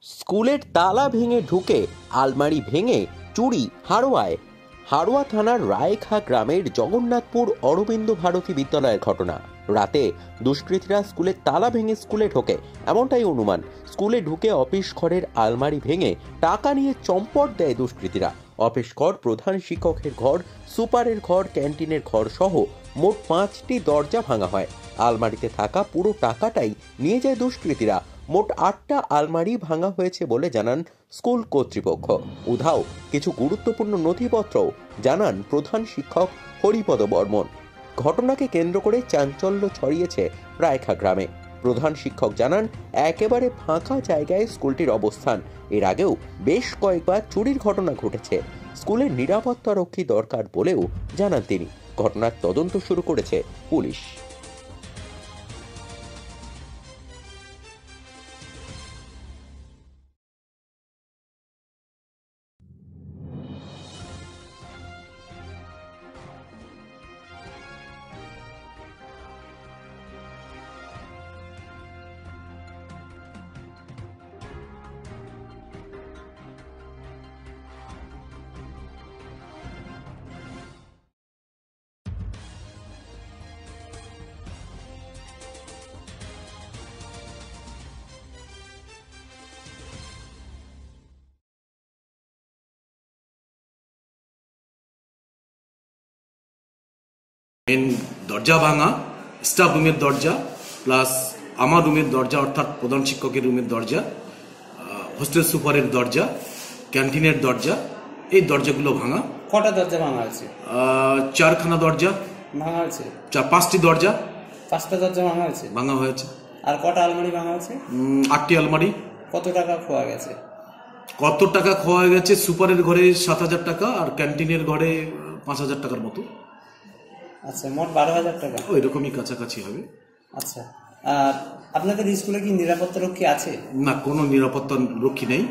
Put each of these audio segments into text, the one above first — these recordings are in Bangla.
স্কুলের তালা ভেঙে ঢুকে আলমারি ভেঙে চুরি হাড়োয়ায়। হাড়োয়া থানার রায়খা গ্রামের জগন্নাথপুর অরবিন্দ ভারতী বিদ্যালয়ের ঘটনা। রাতে দুষ্কৃতীরা স্কুলের তালা ভেঙে স্কুলে ঢোকে, এমনটাই অনুমান। স্কুলে ঢুকে অফিস ঘরের আলমারি ভেঙে টাকা নিয়ে চম্পট দেয় দুষ্কৃতীরা। অফিস ঘর, প্রধান শিক্ষকের ঘর, সুপারের ঘর, ক্যান্টিনের ঘর সহ মোট 5টি দরজা ভাঙা হয়। আলমারিতে থাকা পুরো টাকাটাই নিয়ে যায় দুষ্কৃতীরা। মোট 8টা আলমারি ভাঙা হয়েছে বলে জানান স্কুল কর্তৃপক্ষ। উধাও কিছু গুরুত্বপূর্ণ নথিপত্রও, জানান প্রধান শিক্ষক হরিপদ বর্মন। ঘটনাকে কেন্দ্র করে চাঞ্চল্য ছড়িয়েছে রায়খা গ্রামে। প্রধান শিক্ষক জানান, একেবারে ফাঁকা জায়গায় স্কুলটির অবস্থান। এর আগেও বেশ কয়েকবার চুরির ঘটনা ঘটেছে। স্কুলের নিরাপত্তা রক্ষী দরকার বলেও জানান তিনি। ঘটনার তদন্ত শুরু করেছে পুলিশ। মেন দরজা ভাঙা, স্টাফ রুমের দরজা প্লাস আমার রুমের দরজা অর্থাৎ প্রধান শিক্ষকের রুমের দরজা, হোস্টেল সুপারের দরজা, ক্যান্টিনের দরজা, এই দরজাগুলো ভাঙা। কটা দরজা ভাঙা আছে? 4খানা দরজা ভাঙা আছে। 5টি দরজা, 5টা দরজা ভাঙা আছে। ভাঙা হয়েছে। আর কটা আলমারি ভাঙা আছে? 8টি আলমারি। কত টাকা খোয়া গেছে? কত টাকা খোয়া গেছে? সুপারের ঘরে 7,000 টাকা আর ক্যান্টিনের ঘরে 5,000 টাকার মতো। আচ্ছা, মোট 12,000 টাকা। ওই রকমই কাছাকাছি হবে। আচ্ছা, আর আপনাদের স্কুলে কি নিরাপত্তা রক্ষী আছে? না, কোনো নিরাপত্তা রক্ষী নেই।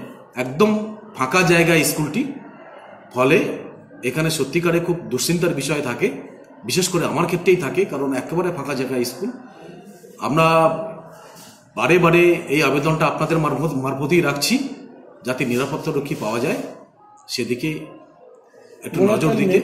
একদম ফাঁকা জায়গায় স্কুলটি, ফলে এখানে সত্যিকারে খুব দুশ্চিন্তার বিষয় থাকে। বিশেষ করে আমার ক্ষেত্রেই থাকে, কারণ একেবারে ফাঁকা জায়গায় স্কুল। আমরা বারে বারে এই আবেদনটা আপনাদের মারফতেই রাখছি, যাতে নিরাপত্তা রক্ষী পাওয়া যায়, সেদিকে একটু নজর দিতে।